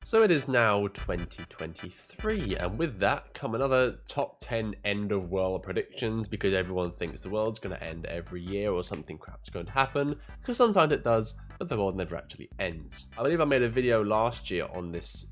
So it is now 2023, and with that come another top 10 end of world predictions, because everyone thinks the world's going to end every year or something crap's going to happen, because sometimes it does, but the world never actually ends. I believe I made a video last year on this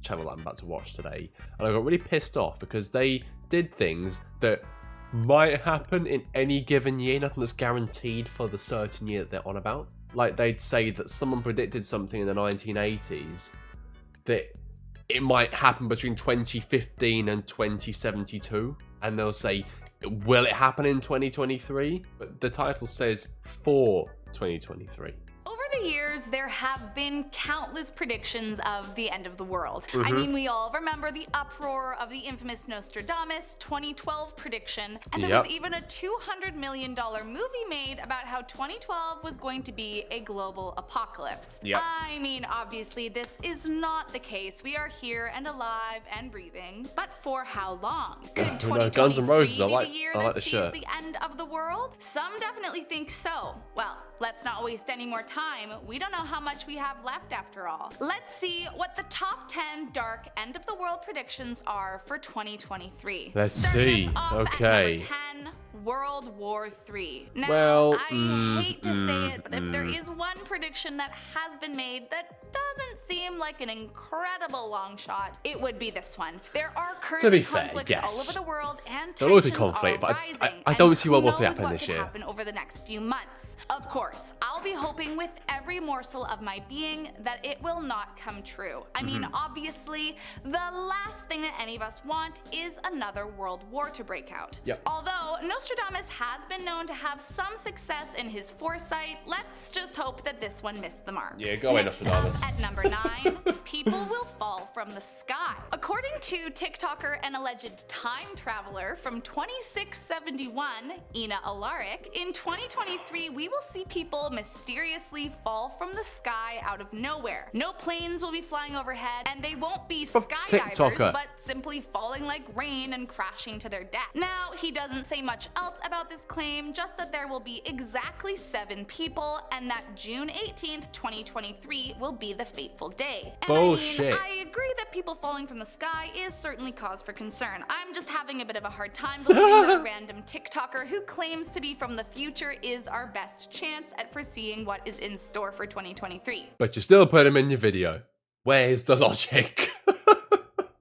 channel that I'm about to watch today, and I got really pissed off because they did things that might happen in any given year, nothing that's guaranteed for the certain year that they're on about. Like, they'd say that someone predicted something in the 1980s that it might happen between 2015 and 2072, and they'll say, will it happen in 2023? But the title says for 2023. Over the years, there have been countless predictions of the end of the world. I mean, we all remember the uproar of the infamous Nostradamus 2012 prediction, and there was even a $200 million movie made about how 2012 was going to be a global apocalypse. I mean, obviously, this is not the case. We are here and alive and breathing, but for how long? Could 2023 Guns N' Roses, be the year I like that the sees shirt. the end of the world? Some definitely think so. Well, let's not waste any more time. We don't know how much we have left after all. Let's see what the top 10 dark end of the world predictions are for 2023. Let's Starting see. us off Okay. At number 10, World War III. Now, Well, I hate to say it, but if there is one prediction that has been made that doesn't seem like an incredible long shot, it would be this one. There are currently fair, conflicts yes. all over the world, and There'll always be tensions conflict, are but rising. I don't and see who World War III knows happening what this could year. happen over the next few months. Of course, I'll be hoping with every morsel of my being that it will not come true. I mean, obviously, the last thing that any of us want is another world war to break out. Although Nostradamus has been known to have some success in his foresight, let's just hope that this one missed the mark. Yeah, go away, Next Nostradamus. up at number 9, people will fall from the sky. According to TikToker and alleged time traveler from 2671, Ina Alaric, in 2023 we will see people mysteriously fall from the sky out of nowhere. No planes will be flying overhead, and they won't be skydivers, TikToker. but simply falling like rain and crashing to their death. Now, he doesn't say much else about this claim, just that there will be exactly 7 people, and that June 18th, 2023 will be the fateful day. And Bullshit. I mean, I agree that people falling from the sky is certainly cause for concern. I'm just having a bit of a hard time believing that a random TikToker who claims to be from the future is our best chance at foreseeing what is in store for 2023. But you still put him in your video. Where's the logic?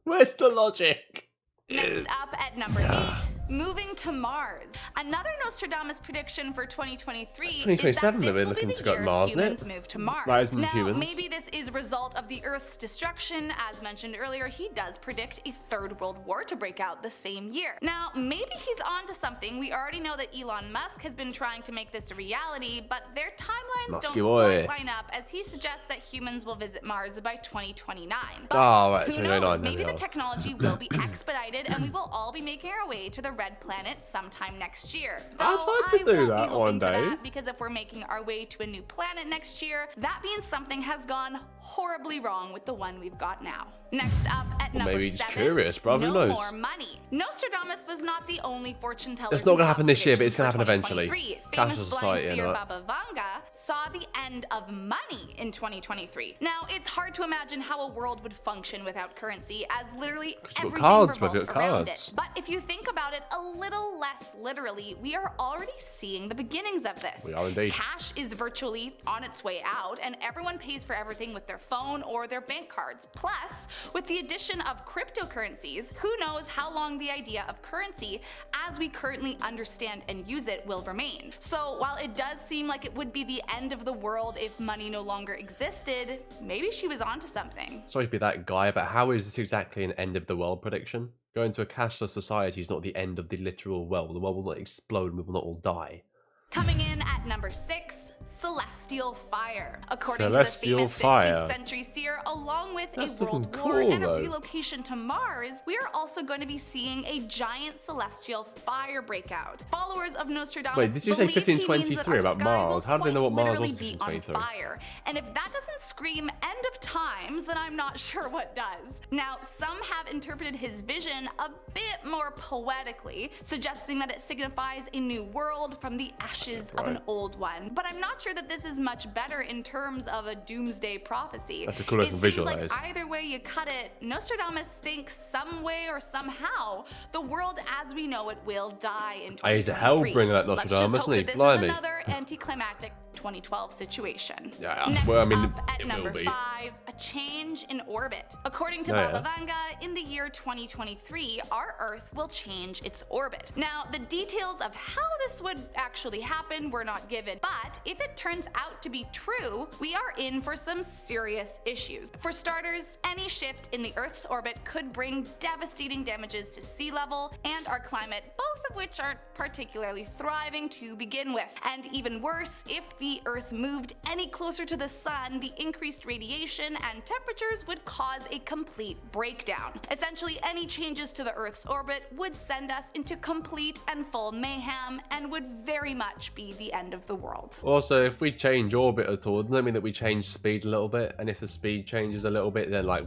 Where's the logic? Next up at number 8, moving to Mars. Another Nostradamus prediction for 2023 It's is 2027 that that this we're will be looking the to go to year Mars, isn't it? humans move to Mars. Rising Now, humans. maybe this is a result of the Earth's destruction. As mentioned earlier, he does predict a third world war to break out the same year. Now, maybe he's onto something. We already know that Elon Musk has been trying to make this a reality, but their timelines Musky don't boy. quite line up, as he suggests that humans will visit Mars by 2029. But Oh, right, who 2029, knows? there Maybe we the are. technology will be expedited, and we will all be making our way to the Red Planet sometime next year. Though I'd like to I do won't that be one hoping for day. that, because if we're making our way to a new planet next year, that means something has gone horribly wrong with the one we've got now. Next up at number maybe he's 7, curious, bruv, who no knows? more money. Nostradamus was not the only fortune teller. It's not to gonna have happen this year, but it's gonna predictions happen for eventually. 2023. Famous Cashless blind society, seer innit? Baba Vanga saw the end of money in 2023. Now, it's hard to imagine how a world would function without currency, as literally you've got everything cards, bruv, revolves you've got around cards. it. But if you think about it a little less literally, we are already seeing the beginnings of this. We are indeed. Cash is virtually on its way out, and everyone pays for everything with their phone or their bank cards. Plus, with the addition of cryptocurrencies, who knows how long the idea of currency, as we currently understand and use it, will remain. So while it does seem like it would be the end of the world if money no longer existed, maybe she was onto something. Sorry to be that guy, but how is this exactly an end of the world prediction? Going to a cashless society is not the end of the literal world. The world will not explode and we will not all die. Coming in at number 6, celestial fire. According Celestial to the famous fire. 15th century seer, along with That's a world looking war cool, and a though. relocation to Mars, we are also going to be seeing a giant celestial fire breakout. Followers of Nostradamus Wait, did you say believe he means that 1523 our about sky Mars? will How do they know what quite Mars was literally in be on 1523? fire. And if that doesn't scream end of times, then I'm not sure what does. Now, some have interpreted his vision a bit more poetically, suggesting that it signifies a new world from the ashes of an Right. old one. But I'm not not sure that this is much better in terms of a doomsday prophecy. That's a cool looking visual, that is. Either way you cut it, Nostradamus thinks some way or somehow the world as we know it will die in 2023. He's a hellbringer, that Nostradamus, isn't he? Blimey. This is another anticlimactic 2012 situation. Yeah, Next well, I mean, up at it number will be. 5, a change in orbit. According to Oh, Baba yeah. Vanga, in the year 2023, our Earth will change its orbit. Now, the details of how this would actually happen were not given, but if it turns out to be true, we are in for some serious issues. For starters, any shift in the Earth's orbit could bring devastating damages to sea level and our climate, both of which aren't particularly thriving to begin with. And even worse, if the Earth moved any closer to the sun, the increased radiation and temperatures would cause a complete breakdown. Essentially, any changes to the Earth's orbit would send us into complete and full mayhem and would very much be the end of the world. Also, if we change orbit at all, doesn't that mean that we change speed a little bit? And if the speed changes a little bit, then like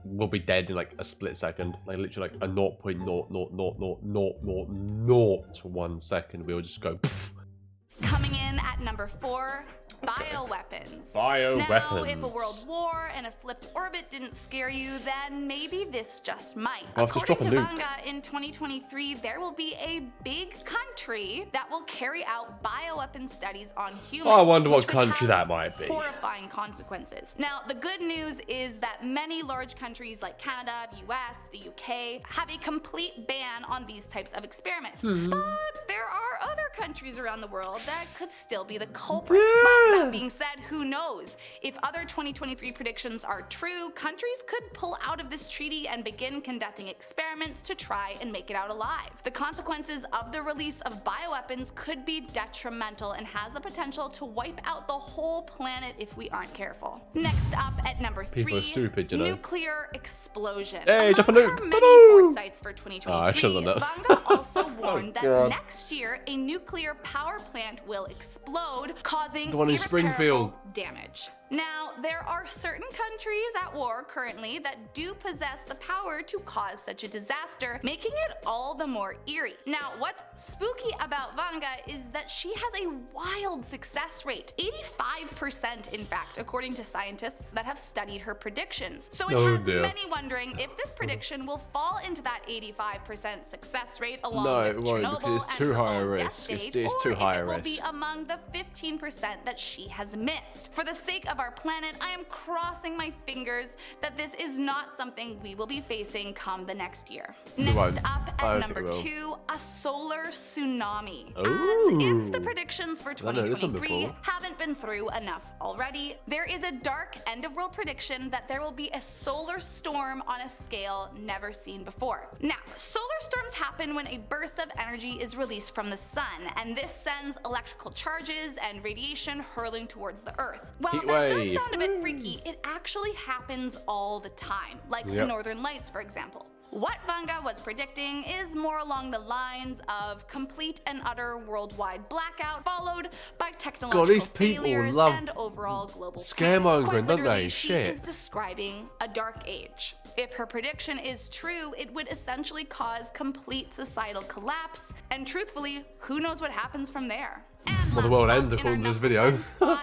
we'll be dead in like a split second. Like literally like a 0.0000001 second. We'll just go poof. Coming in at number 4, bioweapons. Bioweapons. Now, if a world war and a flipped orbit didn't scare you, then maybe this just might. I'll just drop a According to nuke. Vanga, in 2023, there will be a big country that will carry out bioweapon studies on humans. I wonder what which could country have that might be. Horrifying consequences. Now, the good news is that many large countries like Canada, US, the UK have a complete ban on these types of experiments. But there are other countries around the world that could still be the culprit. But that being said, who knows? If other 2023 predictions are true, countries could pull out of this treaty and begin conducting experiments to try and make it out alive. The consequences of the release of bioweapons could be detrimental and has the potential to wipe out the whole planet if we aren't careful. Next up at number 3, People are stupid, you know. nuclear explosion. Hey, drop a Among nuke. her many Ba-boom. foresights for 2023, I should've done that. Vanga also warned that God. next year a nuclear power plant will explode, causing The one in irreparable Springfield. damage. Now, there are certain countries at war currently that do possess the power to cause such a disaster, making it all the more eerie. Now, what's spooky about Vanga is that she has a wild success rate, 85% in fact, according to scientists that have studied her predictions. So it Oh, has dear. many wondering if this prediction will fall into that 85% success rate along No, with it won't, Chernobyl because it's and too her high a own death risk. It's date, too or high if a it will risk. be among the 15% that she has missed. For the sake of our planet, I am crossing my fingers that this is not something we will be facing come the next year. Next won't. up I at don't think number it will. 2, a solar tsunami. As Ooh. if the predictions for I know this one 2023 before. haven't been through enough already, there is a dark end of world prediction that there will be a solar storm on a scale never seen before. Now, solar storms happen when a burst of energy is released from the sun, and this sends electrical charges and radiation hurling towards the Earth. While Heat that does wave. sound a bit freaky, it actually happens all the time, like the Yep. Northern Lights, for example. What Vanga was predicting is more along the lines of complete and utter worldwide blackout, followed by technological these people failures love and overall global scaremongering, panic. Quite don't they? literally, she Shit. is describing a dark age. If her prediction is true, it would essentially cause complete societal collapse, and truthfully, who knows what happens from there? And Well, the last world up ends in our according to this number video. one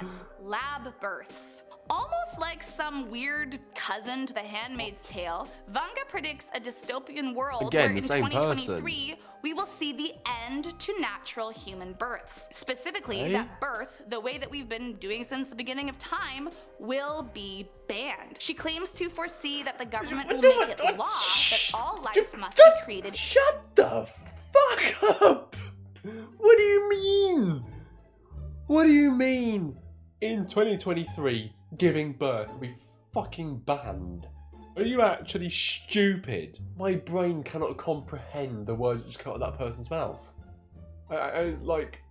spot, lab births. Almost like some weird cousin to The Handmaid's Tale, Vanga predicts a dystopian world Again, where the in same 2023 we will see the end to natural human births. Specifically, Hey? that birth, the way that we've been doing since the beginning of time, will be banned. She claims to foresee that the government will make it law that all life must be created. Shut the fuck up! What do you mean? What do you mean? In 2023, giving birth will be fucking banned. Are you actually stupid? My brain cannot comprehend the words that just come out of that person's mouth. I like...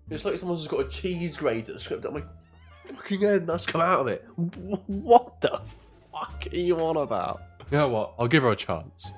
It's like someone's just got a cheese grater script at my fucking head and that's come out of it. What the fuck are you on about? You know what? I'll give her a chance.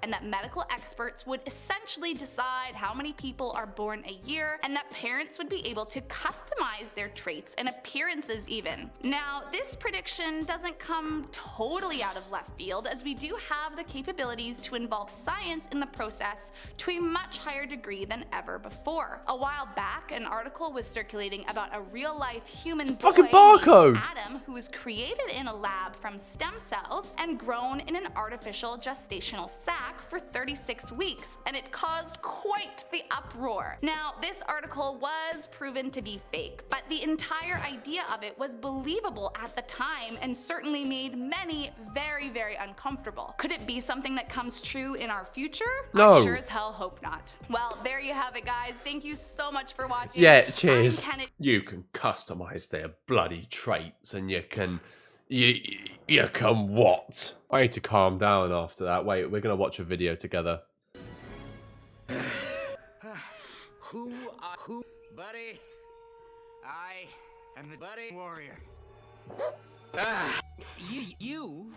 and that medical experts would essentially decide how many people are born a year, and that parents would be able to customize their traits and appearances even. Now, this prediction doesn't come totally out of left field, as we do have the capabilities to involve science in the process to a much higher degree than ever before. A while back, an article was circulating about a real-life human boy fucking barcode named Adam who was created in a lab from stem cells and grown in an artificial gestational sac for 36 weeks, and it caused quite the uproar. Now, this article was proven to be fake, but the entire idea of it was believable at the time and certainly made many very, very uncomfortable. Could it be something that comes true in our future? No. I sure as hell hope not. Well, there you have it, guys. Thank you so much for watching. Yeah, cheers. You can customize their bloody traits, and you can what? I need to calm down after that. Wait, we're gonna watch a video together. Who, buddy? I am the buddy warrior. You?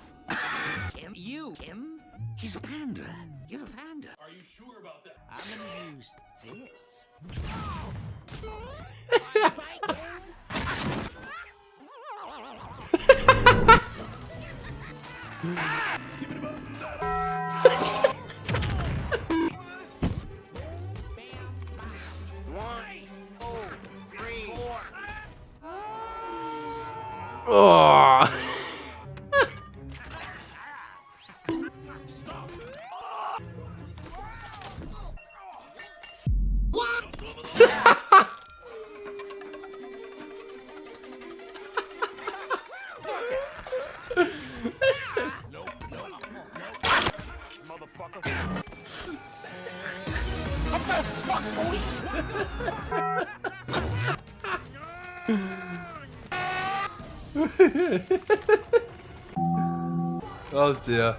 Him? He's a panda. You're a panda. Are you sure about that? I'm gonna use this. Oh. Oh dear.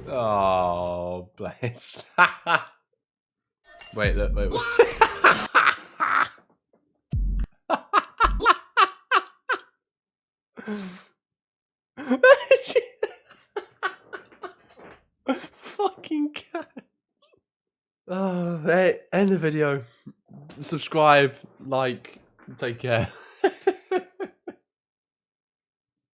Oh, bless. Wait, look, wait. Fucking cat. Oh, hey, end the video. Subscribe, like, take care.